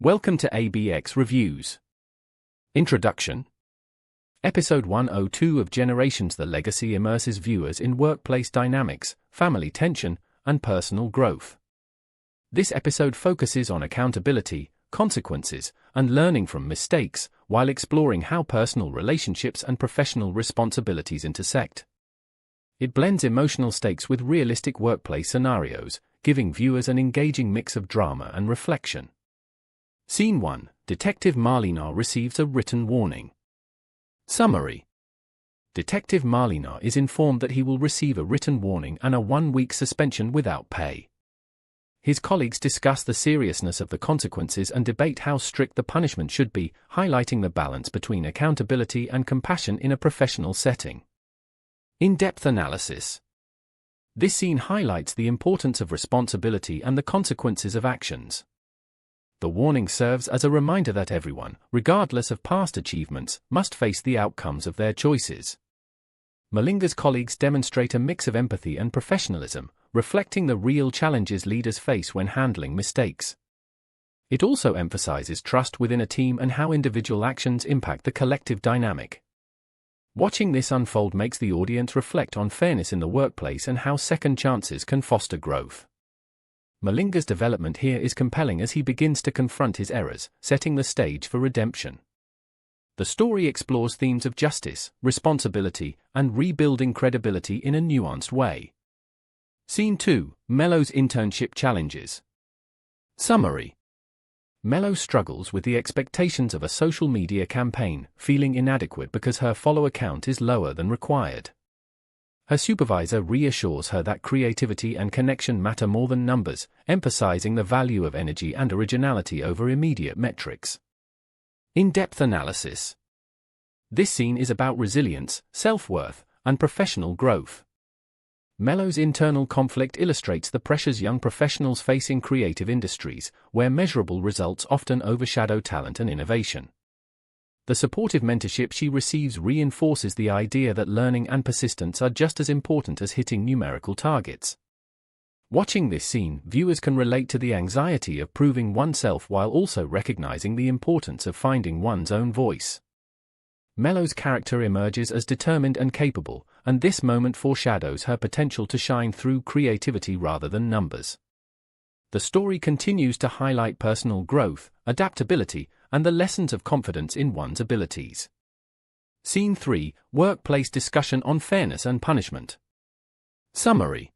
Welcome to ABX Reviews. Introduction. Episode 102 of Generations: The Legacy immerses viewers in workplace dynamics, family tension, and personal growth. This episode focuses on accountability, consequences, and learning from mistakes, while exploring how personal relationships and professional responsibilities intersect. It blends emotional stakes with realistic workplace scenarios, giving viewers an engaging mix of drama and reflection. Scene 1. Detective Marlena receives a written warning. Summary. Detective Marlena is informed that he will receive a written warning and a 1-week suspension without pay. His colleagues discuss the seriousness of the consequences and debate how strict the punishment should be, highlighting the balance between accountability and compassion in a professional setting. In-depth analysis. This scene highlights the importance of responsibility and the consequences of actions. The warning serves as a reminder that everyone, regardless of past achievements, must face the outcomes of their choices. Malinga's colleagues demonstrate a mix of empathy and professionalism, reflecting the real challenges leaders face when handling mistakes. It also emphasizes trust within a team and how individual actions impact the collective dynamic. Watching this unfold makes the audience reflect on fairness in the workplace and how second chances can foster growth. Malinga's development here is compelling as he begins to confront his errors, setting the stage for redemption. The story explores themes of justice, responsibility, and rebuilding credibility in a nuanced way. Scene 2. Melo's internship challenges. Summary. Melo struggles with the expectations of a social media campaign, feeling inadequate because her follower count is lower than required. Her supervisor reassures her that creativity and connection matter more than numbers, emphasizing the value of energy and originality over immediate metrics. In-depth analysis. This scene is about resilience, self-worth, and professional growth. Melo's internal conflict illustrates the pressures young professionals face in creative industries, where measurable results often overshadow talent and innovation. The supportive mentorship she receives reinforces the idea that learning and persistence are just as important as hitting numerical targets. Watching this scene, viewers can relate to the anxiety of proving oneself while also recognizing the importance of finding one's own voice. Melo's character emerges as determined and capable, and this moment foreshadows her potential to shine through creativity rather than numbers. The story continues to highlight personal growth, adaptability, and the lessons of confidence in one's abilities. Scene 3. Workplace discussion on fairness and punishment. Summary.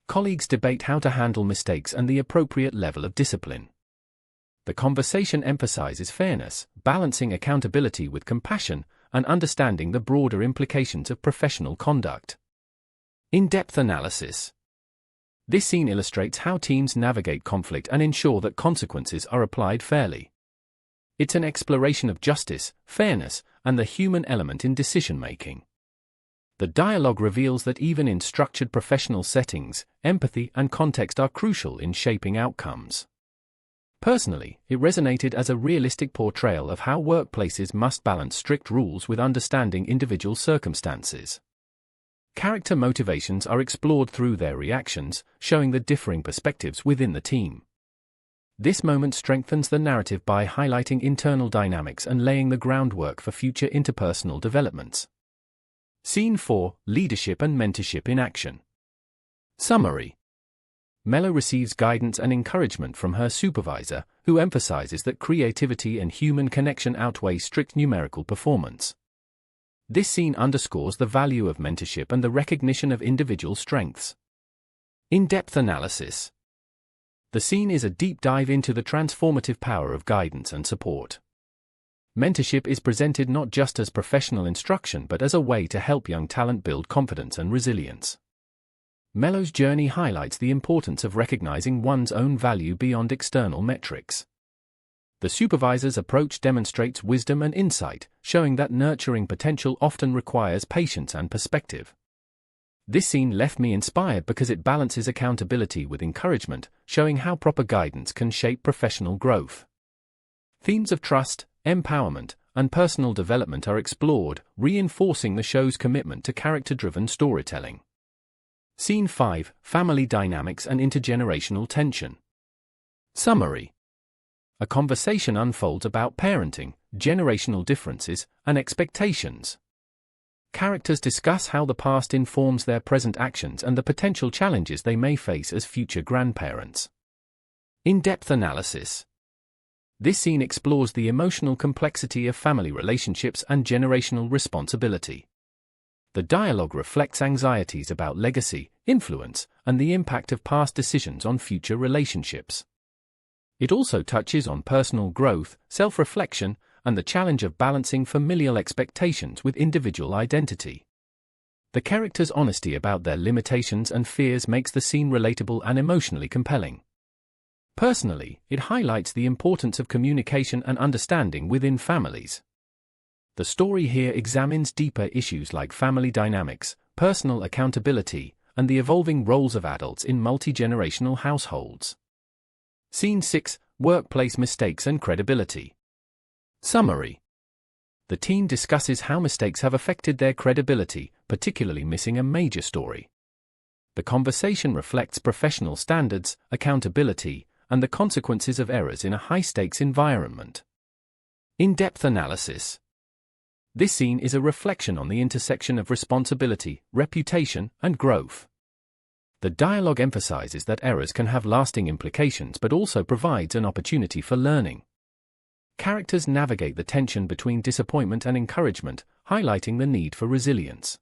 Colleagues debate how to handle mistakes and the appropriate level of discipline. The conversation emphasizes fairness, balancing accountability with compassion, and understanding the broader implications of professional conduct. In-depth analysis. This scene illustrates how teams navigate conflict and ensure that consequences are applied fairly. It's an exploration of justice, fairness, and the human element in decision-making. The dialogue reveals that even in structured professional settings, empathy and context are crucial in shaping outcomes. Personally, it resonated as a realistic portrayal of how workplaces must balance strict rules with understanding individual circumstances. Character motivations are explored through their reactions, showing the differing perspectives within the team. This moment strengthens the narrative by highlighting internal dynamics and laying the groundwork for future interpersonal developments. Scene 4. Leadership and mentorship in action. Summary. Melo receives guidance and encouragement from her supervisor, who emphasizes that creativity and human connection outweigh strict numerical performance. This scene underscores the value of mentorship and the recognition of individual strengths. In-depth analysis. The scene is a deep dive into the transformative power of guidance and support. Mentorship is presented not just as professional instruction but as a way to help young talent build confidence and resilience. Melo's journey highlights the importance of recognizing one's own value beyond external metrics. The supervisor's approach demonstrates wisdom and insight, showing that nurturing potential often requires patience and perspective. This scene left me inspired because it balances accountability with encouragement, showing how proper guidance can shape professional growth. Themes of trust, empowerment, and personal development are explored, reinforcing the show's commitment to character-driven storytelling. Scene 5. Family dynamics and intergenerational tension. Summary. A conversation unfolds about parenting, generational differences, and expectations. Characters discuss how the past informs their present actions and the potential challenges they may face as future grandparents. In-depth analysis. This scene explores the emotional complexity of family relationships and generational responsibility. The dialogue reflects anxieties about legacy, influence, and the impact of past decisions on future relationships. It also touches on personal growth, self-reflection, and the challenge of balancing familial expectations with individual identity. The characters' honesty about their limitations and fears makes the scene relatable and emotionally compelling. Personally, it highlights the importance of communication and understanding within families. The story here examines deeper issues like family dynamics, personal accountability, and the evolving roles of adults in multi-generational households. Scene 6: Workplace Mistakes and Credibility. Summary. The teen discusses how mistakes have affected their credibility, particularly missing a major story. The conversation reflects professional standards, accountability, and the consequences of errors in a high-stakes environment. In-depth analysis. This scene is a reflection on the intersection of responsibility, reputation, and growth. The dialogue emphasizes that errors can have lasting implications but also provides an opportunity for learning. Characters navigate the tension between disappointment and encouragement, highlighting the need for resilience.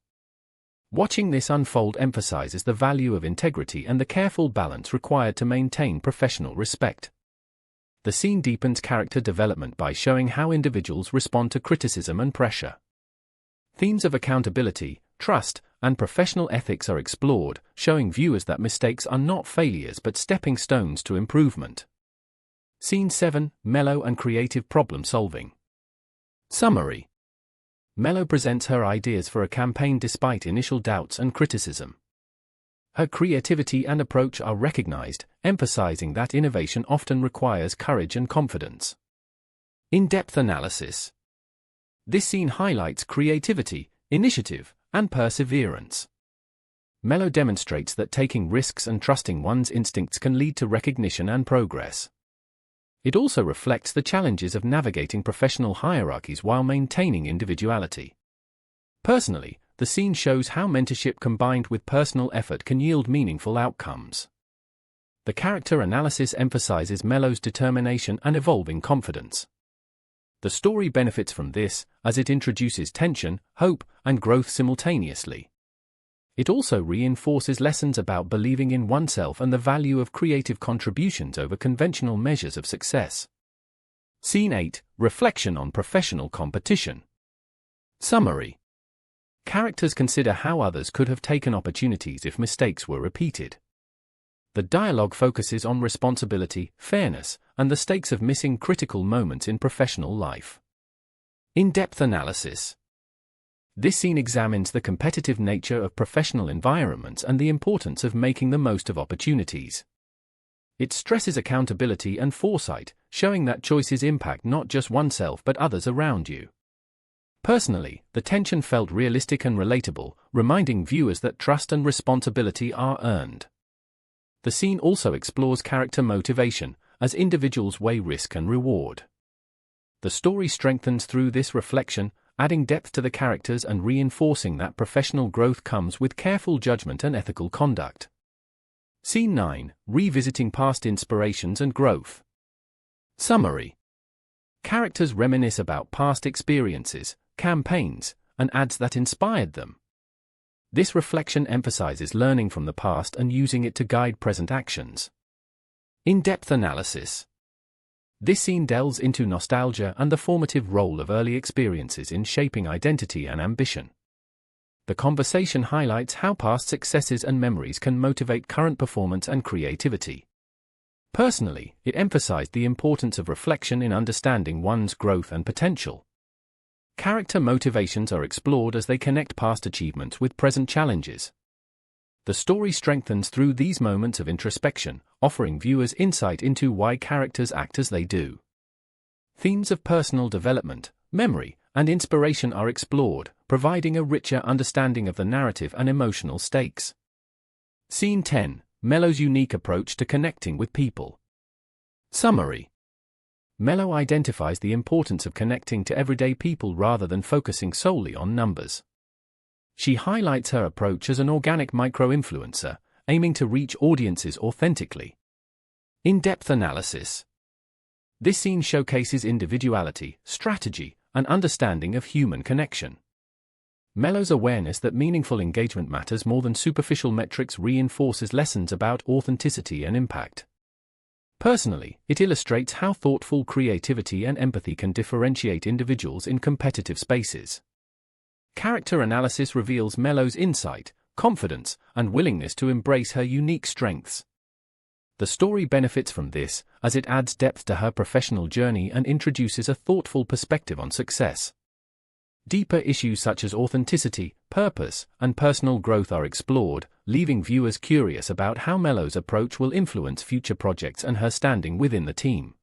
Watching this unfold emphasizes the value of integrity and the careful balance required to maintain professional respect. The scene deepens character development by showing how individuals respond to criticism and pressure. Themes of accountability, trust, and professional ethics are explored, showing viewers that mistakes are not failures but stepping stones to improvement. Scene 7: Mellow and Creative Problem Solving. Summary. Mellow presents her ideas for a campaign despite initial doubts and criticism. Her creativity and approach are recognized, emphasizing that innovation often requires courage and confidence. In-depth analysis. This scene highlights creativity, initiative, and perseverance. Mellow demonstrates that taking risks and trusting one's instincts can lead to recognition and progress. It also reflects the challenges of navigating professional hierarchies while maintaining individuality. Personally, the scene shows how mentorship combined with personal effort can yield meaningful outcomes. The character analysis emphasizes Mellow's determination and evolving confidence. The story benefits from this, as it introduces tension, hope, and growth simultaneously. It also reinforces lessons about believing in oneself and the value of creative contributions over conventional measures of success. Scene 8: Reflection on Professional Competition. Summary. Characters consider how others could have taken opportunities if mistakes were repeated. The dialogue focuses on responsibility, fairness, and the stakes of missing critical moments in professional life. In-depth analysis. This scene examines the competitive nature of professional environments and the importance of making the most of opportunities. It stresses accountability and foresight, showing that choices impact not just oneself but others around you. Personally, the tension felt realistic and relatable, reminding viewers that trust and responsibility are earned. The scene also explores character motivation, as individuals weigh risk and reward. The story strengthens through this reflection, adding depth to the characters and reinforcing that professional growth comes with careful judgment and ethical conduct. Scene 9: Revisiting Past Inspirations and Growth. Summary. Characters reminisce about past experiences, campaigns, and ads that inspired them. This reflection emphasizes learning from the past and using it to guide present actions. In-depth analysis. This scene delves into nostalgia and the formative role of early experiences in shaping identity and ambition. The conversation highlights how past successes and memories can motivate current performance and creativity. Personally, it emphasized the importance of reflection in understanding one's growth and potential. Character motivations are explored as they connect past achievements with present challenges. The story strengthens through these moments of introspection, offering viewers insight into why characters act as they do. Themes of personal development, memory, and inspiration are explored, providing a richer understanding of the narrative and emotional stakes. Scene 10: Mellow's unique approach to connecting with people. Summary. Mello identifies the importance of connecting to everyday people rather than focusing solely on numbers. She highlights her approach as an organic micro-influencer, aiming to reach audiences authentically. In-depth analysis. This scene showcases individuality, strategy, and understanding of human connection. Mello's awareness that meaningful engagement matters more than superficial metrics reinforces lessons about authenticity and impact. Personally, it illustrates how thoughtful creativity and empathy can differentiate individuals in competitive spaces. Character analysis reveals Mello's insight, confidence, and willingness to embrace her unique strengths. The story benefits from this, as it adds depth to her professional journey and introduces a thoughtful perspective on success. Deeper issues such as authenticity, purpose, and personal growth are explored, leaving viewers curious about how Mello's approach will influence future projects and her standing within the team.